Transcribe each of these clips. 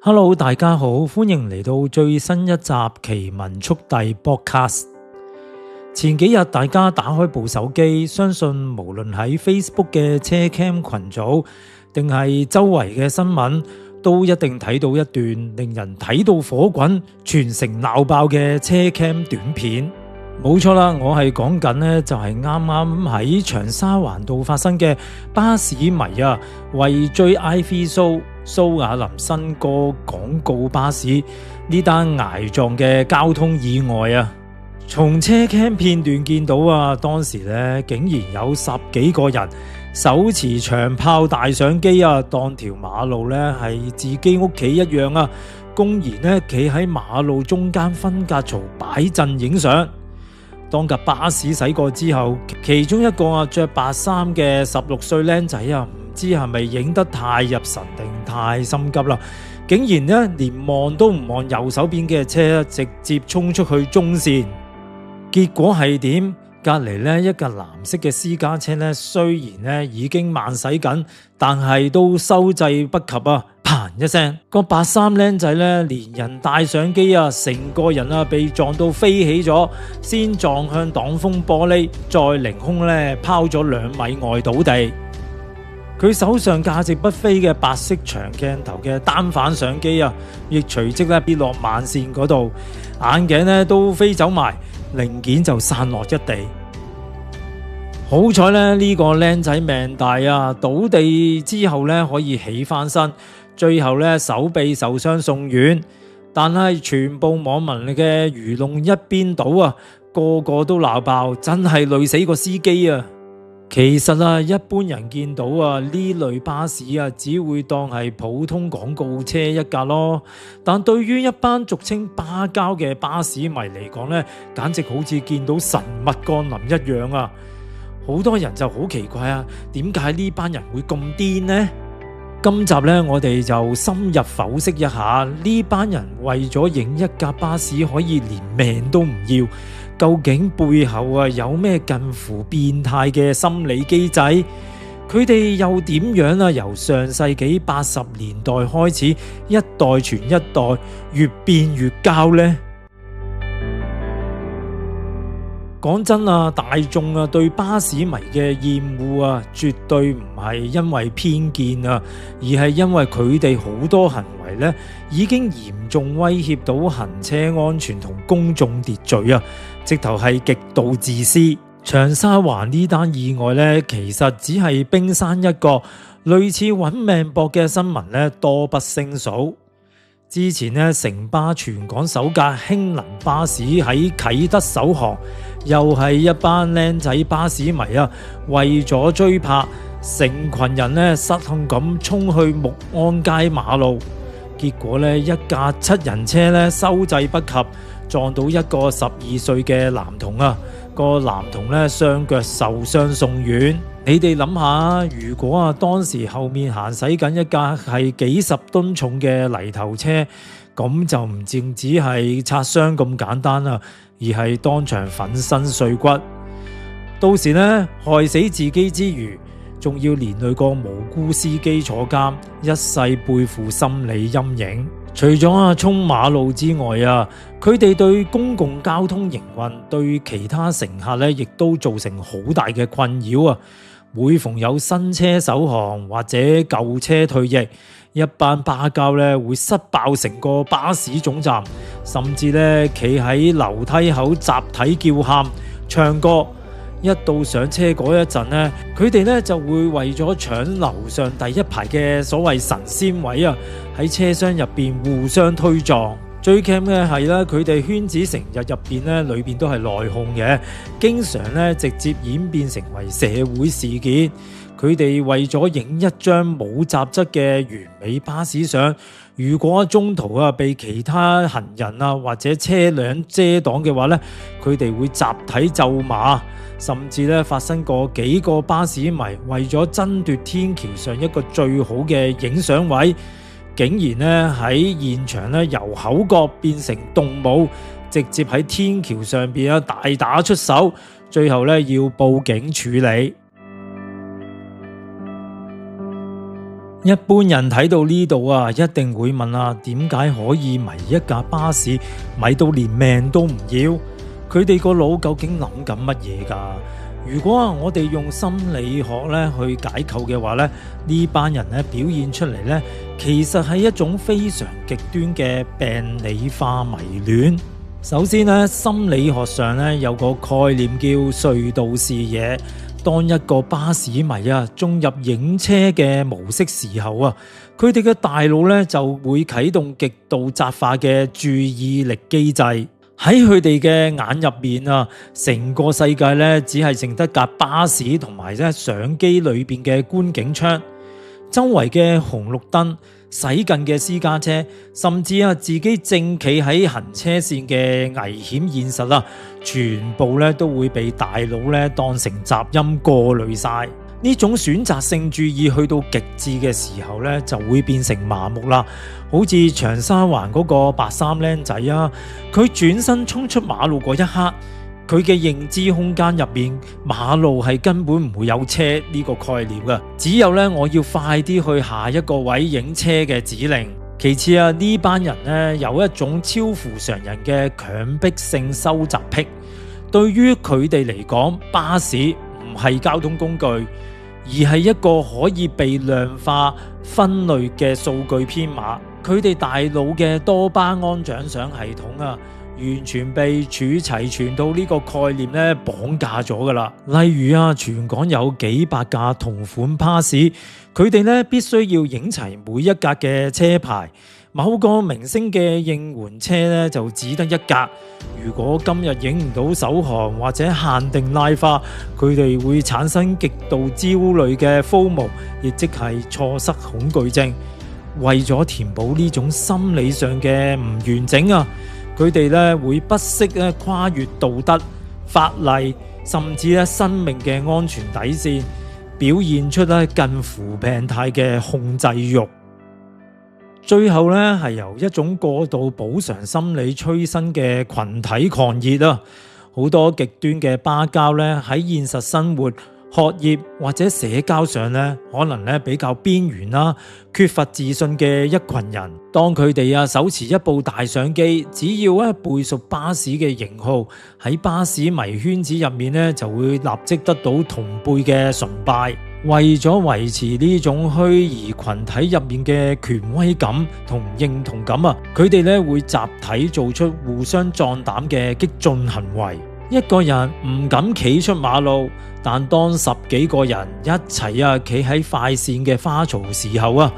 Hello， 大家好，歡迎嚟到最新一集奇聞速遞 Podcast。前幾日大家打開部手機，相信無論喺 Facebook 嘅車 cam 群組，定係周圍嘅新聞，都一定睇到一段令人睇到火滾、全城鬧爆嘅車 cam 短片。冇錯啦，我係講緊呢，就係啱啱喺長沙灣道發生嘅巴士迷為追 Ivy 蘇雅林新歌廣告巴士呢單崖撞嘅交通意外。從車 cam 片段見到當時呢竟然有10幾個人手持長炮大相機當條馬路呢係自己屋企一樣公然呢企喺馬路中間分隔槽擺陣影相。當架巴士駛過之後，其中一個着白衫嘅16歲僆仔唔知係咪影得太入神定太心急啦，竟然呢連望都唔望右手邊嘅車，直接衝出去中線。結果係點？隔籬呢一架藍色嘅私家車呢，雖然呢已經慢駛緊，但係都收掣不及砰一聲，個白衫僆仔呢連人帶相機成個人被撞到飛起咗，先撞向擋風玻璃，再凌空呢拋咗2米外倒地。佢手上價值不菲嘅白色長鏡頭嘅單反相機亦隨即呢跌落慢線嗰度，眼鏡呢都飛走埋，零件就散落一地。好彩呢個僆仔命大倒地之後呢可以起翻身，最後呢手臂受傷送院。但係全部網民嘅輿論一邊倒個個都鬧爆，真係累死個司機其實一般人見到呢類巴士只會當係普通廣告車一架咯，但對於一班俗稱巴膠嘅巴士迷嚟講呢，簡直好似見到神物降臨一樣好多人就好奇怪點解呢班人會咁癲呢？今集呢，我哋就深入剖析一下呢班人為咗影一架巴士可以連命都唔要，究竟背後有咩近乎變態嘅心理機制？佢哋又點樣由上世紀80年代開始一代傳一代，越變越膠呢？講真大眾對巴士迷嘅厭惡絕對唔係因為偏見而係因為佢哋好多行為呢已經嚴重威脅到行車安全同公眾秩序直頭係極度自私。長沙灣呢單意外呢，其實只係冰山一角，類似揾命搏嘅新聞呢多不勝數。之前呢，城巴全港首架氫能巴士喺啟德首航，又係一班靚仔巴士迷為咗追拍，成群人呢失控咁衝去木安街馬路，結果呢一架7人車呢收掣不及，撞到一個12歲嘅男童個男童呢雙腳受傷送院。你哋諗下，如果當時後面行駛緊一架係幾十噸重嘅泥頭車，咁就唔淨止係擦傷咁簡單而係當場粉身碎骨。到時呢，害死自己之餘，仲要連累個無辜司機坐監，一世背負心理陰影。除咗衝馬路之外佢哋對公共交通營運，對其他乘客呢亦都造成好大嘅困擾每逢有新車首航或者舊車退役，一班巴膠呢會塞爆成個巴士總站，甚至呢企喺樓梯口集體叫喊唱歌。一到上車嗰一陣呢，佢哋呢就會為咗搶樓上第一排嘅所謂神仙位喺車廂入邊互相推撞。最慘嘅係佢哋圈子成日入邊呢，裏邊都係內訌嘅，經常呢直接演變成為社會事件。佢哋為咗影一張冇雜質嘅完美巴士相，如果中途被其他行人或者車輛遮擋嘅話呢，佢哋會集體咒罵，甚至呢發生過幾個巴士迷為咗爭奪天橋上一個最好嘅影相位，竟然呢喺現場呢由口角變成動武，直接喺天橋上邊大打出手，最後呢要報警處理。一般人睇到呢度啊，一定會問啊，點解可以迷一架巴士迷到連命都唔要？佢哋個腦究竟諗緊乜嘢㗎？如果我哋用心理學咧去解構嘅話咧，呢班人咧表現出嚟咧，其實係一種非常極端嘅病理化迷戀。首先咧，心理學上咧有個概念叫隧道視野。當一個巴士迷啊進入影車嘅模式時候啊，佢哋嘅大腦咧就會啟動極度窄化嘅注意力機制。喺佢哋嘅眼入面啊，成個世界咧只係剩得架巴士同埋咧相機裏邊嘅觀景窗，周圍嘅紅綠燈、駛近嘅私家車，甚至啊自己正企喺行車線嘅危險現實啊，全部咧都會被大腦咧當成雜音過濾晒。呢種選擇性注意去到極致嘅時候咧，就會變成麻木啦。好似長沙灣嗰個白衫僆仔啊，佢轉身衝出馬路嗰一刻，佢嘅認知空間入面，馬路係根本唔會有車呢個概念㗎，只有咧我要快啲去下一個位影車嘅指令。其次啊，呢班人咧有一種超乎常人嘅強迫性收集癖，對於佢哋嚟講，巴士唔係交通工具，而係一個可以被量化分類嘅數據編碼。佢哋大腦嘅多巴胺獎賞系統啊，完全被儲齊全到呢個概念咧綁架咗噶啦。例如啊，全港有幾百架同款巴士，佢哋咧必須要影齊每一格嘅車牌。某個明星嘅應援車咧就只得一格。如果今日影唔到首航或者限定拉花，佢哋會產生極度焦慮嘅 FOMO， 亦即係錯失恐懼症。為咗填補呢種心理上嘅唔完整啊，佢哋咧會不惜咧跨越道德、法例，甚至咧生命嘅安全底線，表現出咧近乎病態嘅控制欲。最後咧係由一種過度補償心理催生嘅群體狂熱啊，好多極端嘅巴膠咧喺現實生活、學業或者社交上咧，可能咧比較邊緣啦，缺乏自信嘅一群人。當佢哋手持一部大相機，只要背熟巴士嘅型號，喺巴士迷圈子入面咧，就會立即得到同輩嘅崇拜。為咗維持呢種虛擬群體入面嘅權威感同認同感啊，佢哋咧會集體做出互相壯膽嘅激進行為。一個人唔敢企出馬路，但當10幾個人一齊企喺快線嘅花槽時候啊，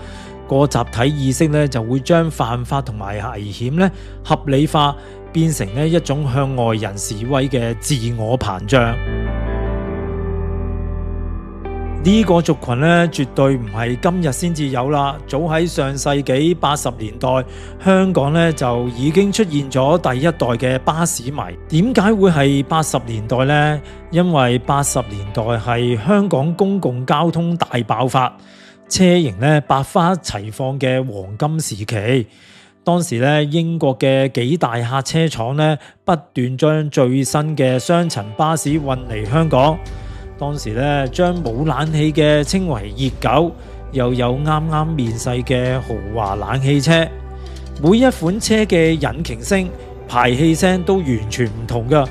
個集體意識咧就會將犯法同埋危險咧合理化，變成咧一種向外人示威嘅自我膨脹。呢個族群咧絕對唔係今日先至有啦，早喺上世紀80年代，香港咧就已經出現咗第一代嘅巴士迷。點解會係80年代呢？因為80年代係香港公共交通大爆發，車型咧百花齊放嘅黃金時期。當時咧英國嘅幾大客車廠咧不斷將最新嘅雙層巴士運嚟香港。當時咧將冇冷氣嘅稱為熱狗，又有啱啱面世嘅豪華冷氣車。每一款車嘅引擎聲、排氣聲都完全唔同㗎。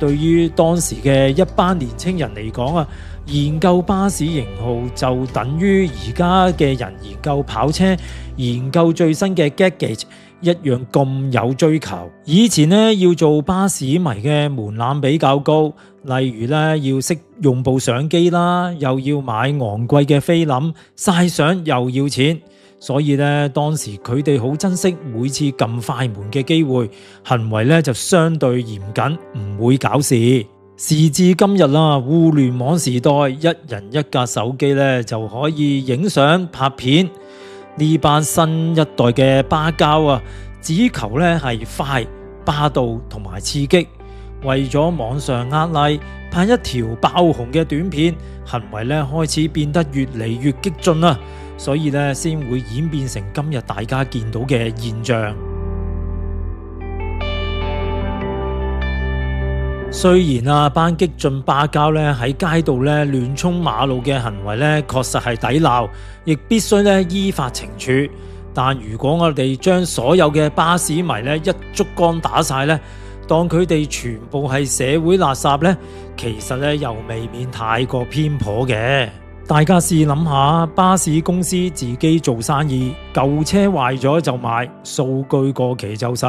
對於當時嘅一班年青人嚟講啊，研究巴士型號就等於而家嘅人研究跑車、研究最新嘅 gadget一樣咁有追求。以前呢，要做巴士迷嘅門檻比較高，例如呢，要識用部相機啦，又要買昂貴嘅菲林，晒相又要錢。所以呢，當時佢哋好珍惜每次撳快門嘅機會，行為呢就相對嚴謹，唔會搞事。時至今日啦，互聯網時代，一人一架手機呢就可以影相拍片。呢班新一代嘅巴膠啊，只求呢係快、霸道同埋刺激。為咗網上呃 like，拍一條爆紅嘅短片，行為呢開始變得越嚟越激進啦。所以呢，先會演變成今日大家見到嘅現象。雖然班激進巴膠咧喺街道咧亂衝馬路嘅行為咧，確實係抵鬧，亦必須咧依法懲處。但如果我哋將所有嘅巴士迷咧一竹竿打晒咧，當佢哋全部係社會垃圾咧，其實咧又未免太過偏頗嘅。大家試諗下，巴士公司自己做生意，舊車壞咗就賣，數據過期就洗。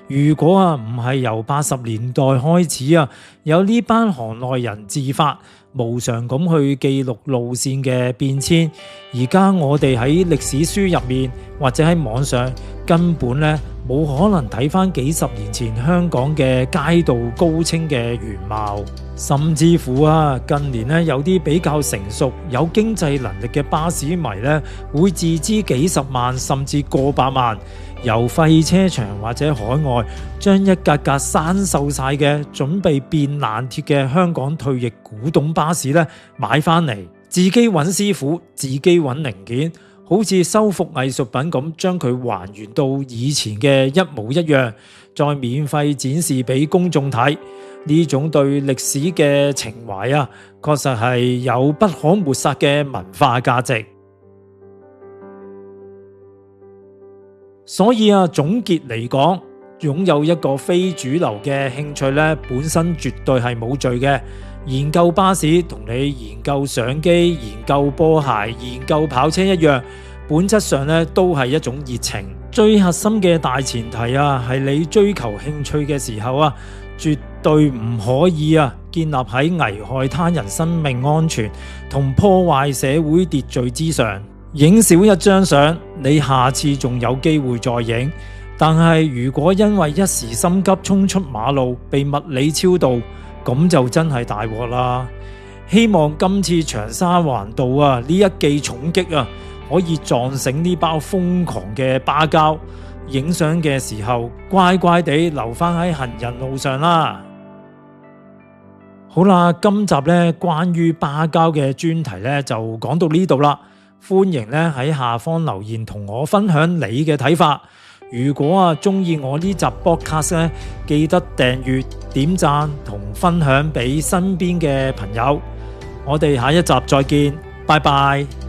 如果唔係由80年代開始有呢班行內人自發無償咁去記錄路線嘅變遷，而家我哋喺歷史書入面或者喺網上根本咧冇可能睇翻幾十年前香港嘅街道高清嘅原貌。甚至乎近年咧有啲比較成熟有經濟能力嘅巴士迷咧，會自資幾十萬甚至過百萬，由廢車場或者海外將一格格生鏽晒嘅準備變爛鐵嘅香港退役古董巴士咧買翻嚟，自己揾師傅，自己揾零件，好似修復藝術品咁將佢還原到以前嘅一模一樣，再免費展示俾公眾睇。呢種對歷史嘅情懷確實係有不可抹殺嘅文化價值。所以總結嚟講，擁有一個非主流嘅興趣咧，本身絕對係冇罪嘅。研究巴士同你研究相機、研究波鞋、研究跑車一樣，本質上咧都係一種熱情。最核心嘅大前提係你追求興趣嘅時候絕對唔可以建立喺危害他人生命安全同破壞社會秩序之上。影少一張相，你下次仲有機會再影。但係如果因為一時心急衝出馬路被物理超度，咁就真係大鑊啦。希望今次長沙環道呢一記重擊可以撞醒呢包瘋狂嘅巴膠，影相嘅時候乖乖地留返喺行人路上啦。好啦，今集咧關於巴膠嘅專題咧就講到呢度啦。歡迎咧喺下方留言同我分享你嘅睇法。如果中意我呢集 podcast 咧，記得訂閱、點讚同分享俾身邊嘅朋友。我哋下一集再見，拜拜。